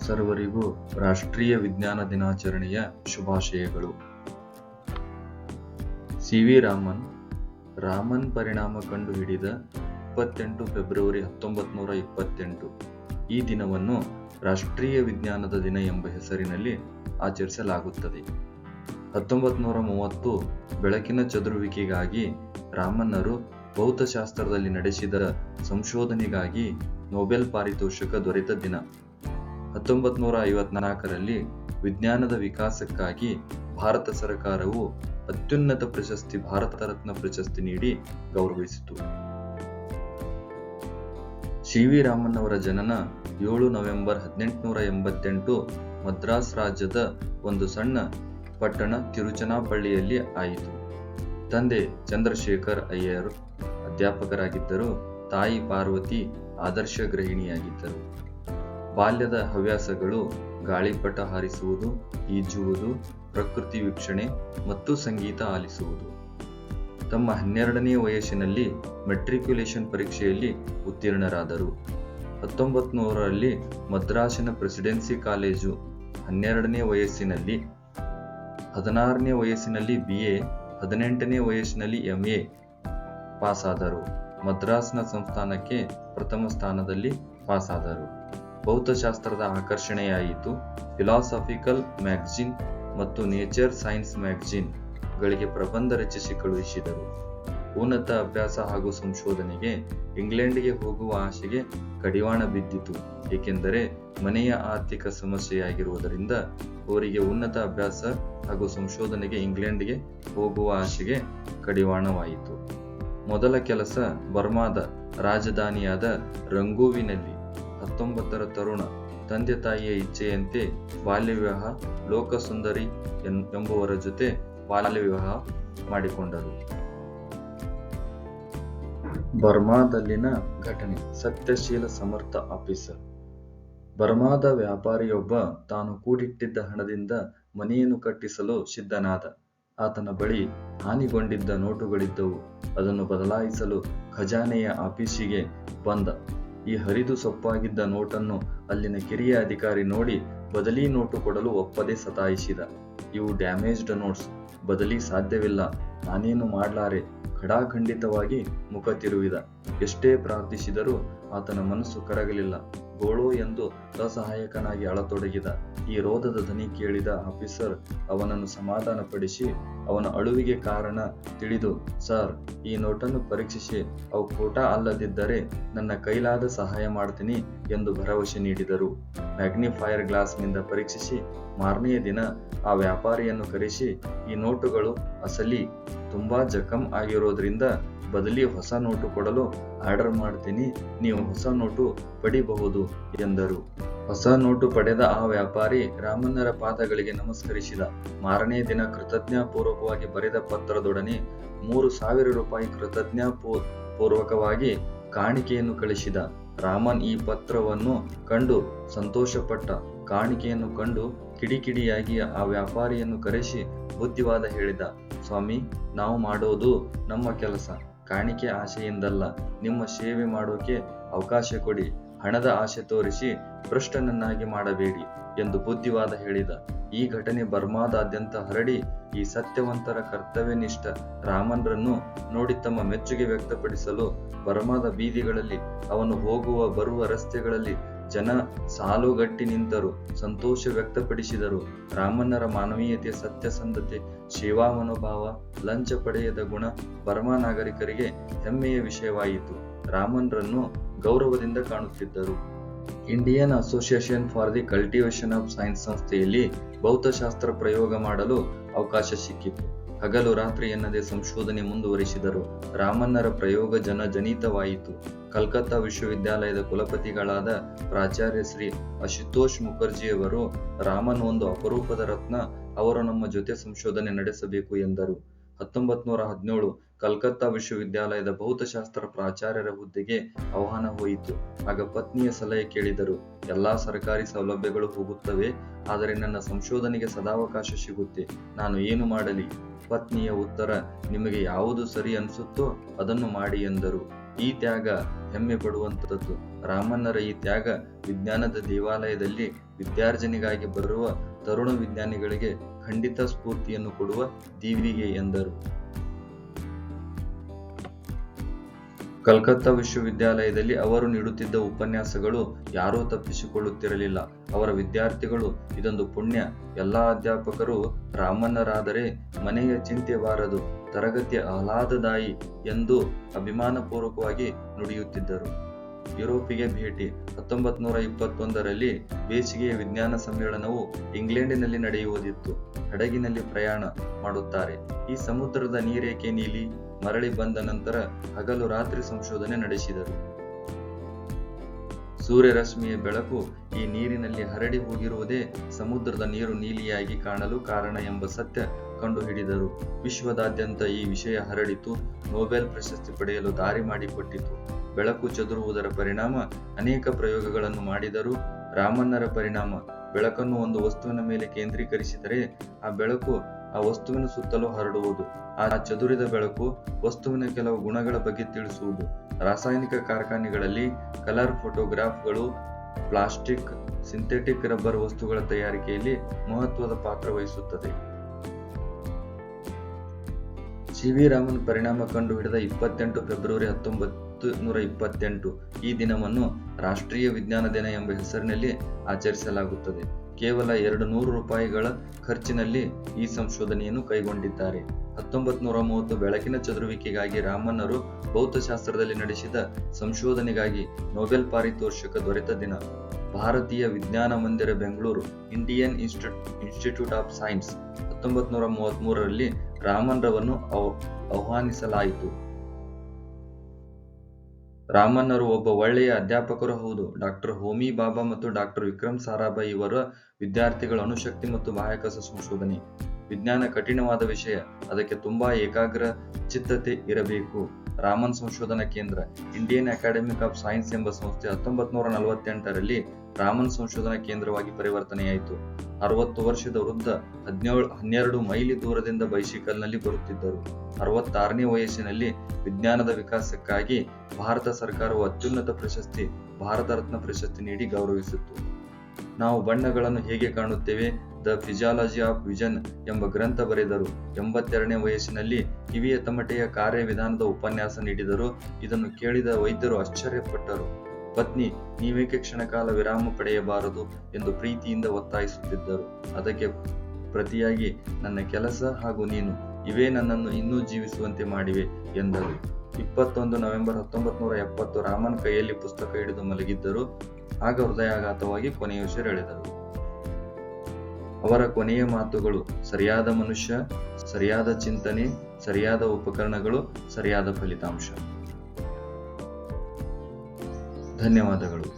ಸರ್ವರಿಗೂ ರಾಷ್ಟ್ರೀಯ ವಿಜ್ಞಾನ ದಿನಾಚರಣೆಯ ಶುಭಾಶಯಗಳು. ಸಿ.ವಿ. ರಾಮನ್ ಪರಿಣಾಮ ಕಂಡುಹಿಡಿದ 28 ಫೆಬ್ರವರಿ 1928 ಈ ದಿನವನ್ನು ರಾಷ್ಟ್ರೀಯ ವಿಜ್ಞಾನದ ದಿನ ಎಂಬ ಹೆಸರಿನಲ್ಲಿ ಆಚರಿಸಲಾಗುತ್ತದೆ. 1930 ಬೆಳಕಿನ ಚದುರುವಿಕೆಗಾಗಿ ರಾಮನ್ನರು ಭೌತಶಾಸ್ತ್ರದಲ್ಲಿ ನಡೆಸಿದ ಸಂಶೋಧನೆಗಾಗಿ ನೊಬೆಲ್ ಪಾರಿತೋಷಕ ದೊರೆತ ದಿನ. 1954ರಲ್ಲಿ ವಿಜ್ಞಾನದ ವಿಕಾಸಕ್ಕಾಗಿ ಭಾರತ ಸರ್ಕಾರವು ಅತ್ಯುನ್ನತ ಪ್ರಶಸ್ತಿ ಭಾರತ ರತ್ನ ಪ್ರಶಸ್ತಿ ನೀಡಿ ಗೌರವಿಸಿತು. ಸಿ.ವಿ. ರಾಮನ್ ಅವರ ಜನನ 7 ನವೆಂಬರ್ 1888 ಮದ್ರಾಸ್ ರಾಜ್ಯದ ಒಂದು ಸಣ್ಣ ಪಟ್ಟಣ ತಿರುಚನಾಪಳ್ಳಿಯಲ್ಲಿ ಆಯಿತು. ತಂದೆ ಚಂದ್ರಶೇಖರ್ ಅಯ್ಯರ್ ಅಧ್ಯಾಪಕರಾಗಿದ್ದರು. ತಾಯಿ ಪಾರ್ವತಿ ಆದರ್ಶ ಗೃಹಿಣಿಯಾಗಿದ್ದರು. ಬಾಲ್ಯದ ಹವ್ಯಾಸಗಳು ಗಾಳಿಪಟ ಹಾರಿಸುವುದು, ಈಜುವುದು, ಪ್ರಕೃತಿ ವೀಕ್ಷಣೆ ಮತ್ತು ಸಂಗೀತ ಆಲಿಸುವುದು. ತಮ್ಮ 12ನೇ ವಯಸ್ಸಿನಲ್ಲಿ ಮೆಟ್ರಿಕ್ಯುಲೇಷನ್ ಪರೀಕ್ಷೆಯಲ್ಲಿ ಉತ್ತೀರ್ಣರಾದರು. 1900ರಲ್ಲಿ ಮದ್ರಾಸಿನ ಪ್ರೆಸಿಡೆನ್ಸಿ ಕಾಲೇಜು 12ನೇ ವಯಸ್ಸಿನಲ್ಲಿ, 16ನೇ ವಯಸ್ಸಿನಲ್ಲಿ BA, 18ನೇ ವಯಸ್ಸಿನಲ್ಲಿ MA ಪಾಸಾದರು. ಮದ್ರಾಸ್ನ ಸಂಸ್ಥಾನಕ್ಕೆ ಪ್ರಥಮ ಸ್ಥಾನದಲ್ಲಿ ಪಾಸಾದರು. ಭೌತಶಾಸ್ತ್ರದ ಆಕರ್ಷಣೆಯಾಯಿತು. ಫಿಲಾಸಾಫಿಕಲ್ ಮ್ಯಾಗಜಿನ್ ಮತ್ತು ನೇಚರ್ ಸೈನ್ಸ್ ಮ್ಯಾಗಜಿನ್ ಗಳಿಗೆ ಪ್ರಬಂಧ ರಚಿಸಿ ಕಳುಹಿಸಿದರು. ಉನ್ನತ ಅಭ್ಯಾಸ ಹಾಗೂ ಸಂಶೋಧನೆಗೆ ಇಂಗ್ಲೆಂಡ್ಗೆ ಹೋಗುವ ಆಶೆಗೆ ಕಡಿವಾಣ ಬಿದ್ದಿತು. ಏಕೆಂದರೆ ಮನೆಯ ಆರ್ಥಿಕ ಸಮಸ್ಯೆಯಾಗಿರುವುದರಿಂದ ಅವರಿಗೆ ಉನ್ನತ ಅಭ್ಯಾಸ ಹಾಗೂ ಸಂಶೋಧನೆಗೆ ಇಂಗ್ಲೆಂಡ್ಗೆ ಹೋಗುವ ಆಶೆಗೆ ಕಡಿವಾಣವಾಯಿತು. ಮೊದಲ ಕೆಲಸ ಬರ್ಮಾದ ರಾಜಧಾನಿಯಾದ ರಂಗೂವಿನಲ್ಲಿ. 19ರ ತರುಣ ತಂದೆ ತಾಯಿಯ ಇಚ್ಛೆಯಂತೆ ಬಾಲ್ಯ ವಿವಾಹ ಲೋಕಸುಂದರಿ ಎಂಬುವರ ಜೊತೆ ಬಾಲ್ಯ ವಿವಾಹ ಮಾಡಿಕೊಂಡರು. ಬರ್ಮಾದಲ್ಲಿನ ಘಟನೆ. ಸತ್ಯಶೀಲ ಸಮರ್ಥ ಆಫೀಸರ್. ಬರ್ಮಾದ ವ್ಯಾಪಾರಿಯೊಬ್ಬ ತಾನು ಕೂಡಿಟ್ಟಿದ್ದ ಹಣದಿಂದ ಮನೆಯನ್ನು ಕಟ್ಟಿಸಲು ಸಿದ್ಧನಾದ. ಆತನ ಬಳಿ ಹಾನಿಗೊಂಡಿದ್ದ ನೋಟುಗಳಿದ್ದವು. ಅದನ್ನು ಬದಲಾಯಿಸಲು ಖಜಾನೆಯ ಆಫೀಸಿಗೆ ಬಂದ. ಈ ಹರಿದು ಸೊಪ್ಪಾಗಿದ್ದ ನೋಟನ್ನು ಅಲ್ಲಿನ ಕಿರಿಯ ಅಧಿಕಾರಿ ನೋಡಿ ಬದಲಿ ನೋಟು ಕೊಡಲು ಒಪ್ಪದೆ ಸತಾಯಿಸಿದ. ಇವು ಡ್ಯಾಮೇಜ್ಡ್ ನೋಟ್ಸ್, ಬದಲಿ ಸಾಧ್ಯವಿಲ್ಲ, ನಾನೇನು ಮಾಡ್ಲಾರೆ. ಖಡಾಖಂಡಿತವಾಗಿ ಮುಖ ತಿರುವಿದ. ಎಷ್ಟೇ ಪ್ರಾರ್ಥಿಸಿದರೂ ಆತನ ಮನಸ್ಸು ಕರಗಲಿಲ್ಲ. ಗೋಳೋ ಎಂದು ಅಸಹಾಯಕನಾಗಿ ಅಳತೊಡಗಿದ. ಈ ರೋದದ ಧ್ವನಿ ಕೇಳಿದ ಆಫೀಸರ್ ಅವನನ್ನು ಸಮಾಧಾನಪಡಿಸಿ ಅವನ ಅಳುವಿಗೆ ಕಾರಣ ತಿಳಿದು, ಸರ್, ಈ ನೋಟನ್ನು ಪರೀಕ್ಷಿಸಿ ಅವು ಖೋಟಾ ಅಲ್ಲದಿದ್ದರೆ ನನ್ನ ಕೈಲಾದ ಸಹಾಯ ಮಾಡ್ತೀನಿ ಎಂದು ಭರವಸೆ ನೀಡಿದರು. ಮ್ಯಾಗ್ನಿಫೈಯರ್ ಗ್ಲಾಸ್ನಿಂದ ಪರೀಕ್ಷಿಸಿ ಮಾರನೆಯ ದಿನ ಆ ವ್ಯಾಪಾರಿಯನ್ನು ಕರೆಸಿ, ಈ ನೋಟುಗಳು ಅಸಲಿ, ತುಂಬಾ ಜಖಂ ಆಗಿರೋದ್ರಿಂದ ಬದಲಿ ಹೊಸ ನೋಟು ಕೊಡಲು ಆರ್ಡರ್ ಮಾಡ್ತೀನಿ, ನೀವು ಹೊಸ ನೋಟು ಪಡಿಬಹುದು ಎಂದರು. ಹೊಸ ನೋಟು ಪಡೆದ ಆ ವ್ಯಾಪಾರಿ ರಾಮನ್ನರ ಪಾದಗಳಿಗೆ ನಮಸ್ಕರಿಸಿದ. ಮಾರನೇ ದಿನ ಕೃತಜ್ಞಾಪೂರ್ವಕವಾಗಿ ಬರೆದ ಪತ್ರದೊಡನೆ 3,000 ರೂಪಾಯಿ ಕೃತಜ್ಞಾಪೂರ್ವಕವಾಗಿ ಕಾಣಿಕೆಯನ್ನು ಕಳಿಸಿದ. ರಾಮನ್ ಈ ಪತ್ರವನ್ನು ಕಂಡು ಸಂತೋಷಪಟ್ಟ. ಕಾಣಿಕೆಯನ್ನು ಕಂಡು ಕಿಡಿಕಿಡಿಯಾಗಿ ಆ ವ್ಯಾಪಾರಿಯನ್ನು ಕರೆಸಿ ಬುದ್ಧಿವಾದ ಹೇಳಿದ. ಸ್ವಾಮಿ, ನಾವು ಮಾಡೋದು ನಮ್ಮ ಕೆಲಸ, ಕಾಣಿಕೆ ಆಶೆಯಿಂದಲ್ಲ. ನಿಮ್ಮ ಸೇವೆ ಮಾಡೋಕೆ ಅವಕಾಶ ಕೊಡಿ. ಹಣದ ಆಶೆ ತೋರಿಸಿ ಭ್ರಷ್ಟನನ್ನಾಗಿ ಮಾಡಬೇಡಿ ಎಂದು ಬುದ್ಧಿವಾದ ಹೇಳಿದ. ಈ ಘಟನೆ ಬರ್ಮಾದಾದ್ಯಂತ ಹರಡಿ ಈ ಸತ್ಯವಂತರ ಕರ್ತವ್ಯನಿಷ್ಠ ರಾಮನ್ರನ್ನು ನೋಡಿ ತಮ್ಮ ಮೆಚ್ಚುಗೆ ವ್ಯಕ್ತಪಡಿಸಲು ಬರ್ಮಾದ ಬೀದಿಗಳಲ್ಲಿ, ಅವನು ಹೋಗುವ ಬರುವ ರಸ್ತೆಗಳಲ್ಲಿ ಜನ ಸಾಲುಗಟ್ಟಿ ನಿಂತರು, ಸಂತೋಷ ವ್ಯಕ್ತಪಡಿಸಿದರು. ರಾಮನ್ನರ ಮಾನವೀಯತೆ, ಸತ್ಯಸಂಧತೆ, ಸೇವಾ ಮನೋಭಾವ, ಲಂಚ ಪಡೆಯದ ಗುಣ ಬರ್ಮಾ ನಾಗರಿಕರಿಗೆ ಹೆಮ್ಮೆಯ ವಿಷಯವಾಯಿತು. ರಾಮನ್ರನ್ನು ಗೌರವದಿಂದ ಕಾಣುತ್ತಿದ್ದರು. Indian association for the cultivation of science ಸಂಸ್ಥೆಯಲ್ಲಿ ಭೌತಶಾಸ್ತ್ರ ಪ್ರಯೋಗ ಮಾಡಲು ಅವಕಾಶ ಸಿಕ್ಕಿತು. ಹಗಲು ರಾತ್ರಿ ಎನ್ನದೆ ಸಂಶೋಧನೆ ಮುಂದುವರಿಸಿದರು. ರಾಮನ್ನರ ಪ್ರಯೋಗ ಜನಜನಿತವಾಯಿತು. ಕಲ್ಕತ್ತಾ ವಿಶ್ವವಿದ್ಯಾಲಯದ ಕುಲಪತಿಗಳಾದ ಪ್ರಾಚಾರ್ಯ ಶ್ರೀ ಅಶುತೋಷ್ ಮುಖರ್ಜಿಯವರು, ರಾಮನ್ ಒಂದು ಅಪರೂಪದ ರತ್ನ, ಅವರು ನಮ್ಮ ಜೊತೆ ಸಂಶೋಧನೆ ನಡೆಸಬೇಕು ಎಂದರು. 1917 ಕಲ್ಕತ್ತಾ ವಿಶ್ವವಿದ್ಯಾಲಯದ ಭೌತಶಾಸ್ತ್ರ ಪ್ರಾಚಾರ್ಯರ ಹುದ್ದೆಗೆ ಆಹ್ವಾನ ಹೋಯಿತು. ಆಗ ಪತ್ನಿಯ ಸಲಹೆ ಕೇಳಿದರು. ಎಲ್ಲಾ ಸರ್ಕಾರಿ ಸೌಲಭ್ಯಗಳು ಹೋಗುತ್ತವೆ, ಆದರೆ ನನ್ನ ಸಂಶೋಧನೆಗೆ ಸದಾವಕಾಶ ಸಿಗುತ್ತೆ, ನಾನು ಏನು ಮಾಡಲಿ? ಪತ್ನಿಯ ಉತ್ತರ, ನಿಮಗೆ ಯಾವುದು ಸರಿ ಅನಿಸುತ್ತೋ ಅದನ್ನು ಮಾಡಿ ಎಂದರು. ಈ ತ್ಯಾಗ ಹೆಮ್ಮೆ ಪಡುವಂಥದ್ದು. ರಾಮಣ್ಣರ ಈ ತ್ಯಾಗ ವಿಜ್ಞಾನದ ದೇವಾಲಯದಲ್ಲಿ ವಿದ್ಯಾರ್ಜನೆಗಾಗಿ ಬರುವ ತರುಣ ವಿಜ್ಞಾನಿಗಳಿಗೆ ಖಂಡಿತ ಸ್ಫೂರ್ತಿಯನ್ನು ಕೊಡುವ ದೀವಿಗೆ ಎಂದರು. ಕಲ್ಕತ್ತಾ ವಿಶ್ವವಿದ್ಯಾಲಯದಲ್ಲಿ ಅವರು ನೀಡುತ್ತಿದ್ದ ಉಪನ್ಯಾಸಗಳು ಯಾರೂ ತಪ್ಪಿಸಿಕೊಳ್ಳುತ್ತಿರಲಿಲ್ಲ. ಅವರ ವಿದ್ಯಾರ್ಥಿಗಳು ಇದೊಂದು ಪುಣ್ಯ, ಎಲ್ಲಾ ಅಧ್ಯಾಪಕರು ರಾಮಣ್ಣರಾದರೆ ಮನೆಯ ಚಿಂತೆ ಬಾರದು, ತರಗತಿಯ ಆಹ್ಲಾದದಾಯಿ ಎಂದು ಅಭಿಮಾನಪೂರ್ವಕವಾಗಿ ನುಡಿಯುತ್ತಿದ್ದರು. ಯುರೋಪಿಗೆ ಭೇಟಿ 1921ರಲ್ಲಿ ಬೇಸಿಗೆಯ ವಿಜ್ಞಾನ ಸಮ್ಮೇಳನವು ಇಂಗ್ಲೆಂಡಿನಲ್ಲಿ ನಡೆಯುವುದಿತ್ತು. ಹಡಗಿನಲ್ಲಿ ಪ್ರಯಾಣ ಮಾಡುತ್ತಾರೆ. ಈ ಸಮುದ್ರದ ನೀರೇಕೆ ನೀಲಿ? ಮರಳಿ ಬಂದ ನಂತರ ಹಗಲು ರಾತ್ರಿ ಸಂಶೋಧನೆ ನಡೆಸಿದರು. ಸೂರ್ಯರಶ್ಮಿಯ ಬೆಳಕು ಈ ನೀರಿನಲ್ಲಿ ಹರಡಿ ಹೋಗಿರುವುದೇ ಸಮುದ್ರದ ನೀರು ನೀಲಿಯಾಗಿ ಕಾಣಲು ಕಾರಣ ಎಂಬ ಸತ್ಯ ಕಂಡುಹಿಡಿದರು. ವಿಶ್ವದಾದ್ಯಂತ ಈ ವಿಷಯ ಹರಡಿತು. ನೊಬೆಲ್ ಪ್ರಶಸ್ತಿ ಪಡೆಯಲು ದಾರಿ ಮಾಡಿಕೊಟ್ಟಿತು. ಬೆಳಕು ಚದುರುವುದರ ಪರಿಣಾಮ ಅನೇಕ ಪ್ರಯೋಗಗಳನ್ನು ಮಾಡಿದರು. ರಾಮಣ್ಣರ ಪರಿಣಾಮ, ಬೆಳಕನ್ನು ಒಂದು ವಸ್ತುವಿನ ಮೇಲೆ ಕೇಂದ್ರೀಕರಿಸಿದರೆ ಆ ಬೆಳಕು ಆ ವಸ್ತುವಿನ ಸುತ್ತಲೂ ಹರಡುವುದು. ಆ ಚದುರಿದ ಬೆಳಕು ವಸ್ತುವಿನ ಕೆಲವು ಗುಣಗಳ ಬಗ್ಗೆ ತಿಳಿಸುವುದು. ರಾಸಾಯನಿಕ ಕಾರ್ಖಾನೆಗಳಲ್ಲಿ ಕಲರ್ ಫೋಟೋಗ್ರಾಫ್ಗಳು ಪ್ಲಾಸ್ಟಿಕ್, ಸಿಂಥೆಟಿಕ್ ರಬ್ಬರ್ ವಸ್ತುಗಳ ತಯಾರಿಕೆಯಲ್ಲಿ ಮಹತ್ವದ ಪಾತ್ರ ವಹಿಸುತ್ತದೆ. ಸಿ.ವಿ. ರಾಮನ್ ಪರಿಣಾಮ ಕಂಡುಹಿಡಿದ 28 ಫೆಬ್ರವರಿ 1928 ಈ ದಿನವನ್ನು ರಾಷ್ಟ್ರೀಯ ವಿಜ್ಞಾನ ದಿನ ಎಂಬ ಹೆಸರಿನಲ್ಲಿ ಆಚರಿಸಲಾಗುತ್ತದೆ. ಕೇವಲ 200 ರೂಪಾಯಿಗಳ ಖರ್ಚಿನಲ್ಲಿ ಈ ಸಂಶೋಧನೆಯನ್ನು ಕೈಗೊಂಡಿದ್ದಾರೆ. 1930 ಬೆಳಕಿನ ಚದುರುವಿಕೆಗಾಗಿ ರಾಮಣ್ಣರು ಭೌತಶಾಸ್ತ್ರದಲ್ಲಿ ನಡೆಸಿದ ಸಂಶೋಧನೆಗಾಗಿ ನೊಬೆಲ್ ಪಾರಿತೋಷಕ ದೊರೆತ ದಿನ. ಭಾರತೀಯ ವಿಜ್ಞಾನ ಮಂದಿರ Bengaluru, Indian institute of science 1933ರಲ್ಲಿ ರಾಮನ್ರವನ್ನು ಆಹ್ವಾನಿಸಲಾಯಿತು. ರಾಮಣ್ಣರು ಒಬ್ಬ ಒಳ್ಳೆಯ ಅಧ್ಯಾಪಕರು ಹೌದು. ಡಾಕ್ಟರ್ ಹೋಮಿ ಬಾಬಾ ಮತ್ತು ಡಾಕ್ಟರ್ ವಿಕ್ರಮ್ ಸಾರಾಭಾಯಿ ಇವರ ವಿದ್ಯಾರ್ಥಿಗಳ ಅಣುಶಕ್ತಿ ಮತ್ತು ಬಾಹ್ಯಾಕಾಶ ಸಂಶೋಧನೆ. ವಿಜ್ಞಾನ ಕಠಿಣವಾದ ವಿಷಯ, ಅದಕ್ಕೆ ತುಂಬಾ ಏಕಾಗ್ರ ಚಿತ್ತತೆ ಇರಬೇಕು. ರಾಮನ್ ಸಂಶೋಧನಾ ಕೇಂದ್ರ, ಇಂಡಿಯನ್ ಅಕಾಡೆಮಿಕ್ ಆಫ್ ಸೈನ್ಸ್ ಎಂಬ ಸಂಸ್ಥೆ 1948ರಲ್ಲಿ ರಾಮನ್ ಸಂಶೋಧನಾ ಕೇಂದ್ರವಾಗಿ ಪರಿವರ್ತನೆಯಾಯಿತು. 60 ವರ್ಷದ ವೃದ್ಧ 12 ಮೈಲಿ ದೂರದಿಂದ ಬೈಸಿಕಲ್ನಲ್ಲಿ ಬರುತ್ತಿದ್ದರು. 66ನೇ ವಯಸ್ಸಿನಲ್ಲಿ ವಿಜ್ಞಾನದ ವಿಕಾಸಕ್ಕಾಗಿ ಭಾರತ ಸರ್ಕಾರವು ಅತ್ಯುನ್ನತ ಪ್ರಶಸ್ತಿ ಭಾರತ ರತ್ನ ಪ್ರಶಸ್ತಿ ನೀಡಿ ಗೌರವಿಸಿತ್ತು. ನಾವು ಬಣ್ಣಗಳನ್ನು ಹೇಗೆ ಕಾಣುತ್ತೇವೆ, ದ ಫಿಸಿಯಾಲಜಿ ಆಫ್ ವಿಷನ್ ಎಂಬ ಗ್ರಂಥ ಬರೆದರು. 82ನೇ ವಯಸ್ಸಿನಲ್ಲಿ ಕಿವಿಯ ತಮಟೆಯ ಕಾರ್ಯವಿಧಾನದ ಉಪನ್ಯಾಸ ನೀಡಿದರು. ಇದನ್ನು ಕೇಳಿದ ವೈದ್ಯರು ಆಶ್ಚರ್ಯಪಟ್ಟರು. ಪತ್ನಿ ನೀವೇಕೆ ಕ್ಷಣಕಾಲ ವಿರಾಮ ಪಡೆಯಬಾರದು ಎಂದು ಪ್ರೀತಿಯಿಂದ ಒತ್ತಾಯಿಸುತ್ತಿದ್ದರು. ಅದಕ್ಕೆ ಪ್ರತಿಯಾಗಿ, ನನ್ನ ಕೆಲಸ ಹಾಗೂ ನೀನು ಇವೇ ನನ್ನನ್ನು ಇನ್ನೂ ಜೀವಿಸುವಂತೆ ಮಾಡಿವೆ ಎಂದರು. 21 ನವೆಂಬರ್ 1970 ರಾಮನ್ ಕೈಯಲ್ಲಿ ಪುಸ್ತಕ ಹಿಡಿದು ಮಲಗಿದ್ದರು. ಆಗ ಹೃದಯಾಘಾತವಾಗಿ ಕೊನೆಯುಸಿರೆಳೆದರು. ಅವರ ಕೊನೆಯ ಮಾತುಗಳು: ಸರಿಯಾದ ಮನುಷ್ಯ, ಸರಿಯಾದ ಚಿಂತನೆ, ಸರಿಯಾದ ಉಪಕರಣಗಳು, ಸರಿಯಾದ ಫಲಿತಾಂಶ. ಧನ್ಯವಾದಗಳು.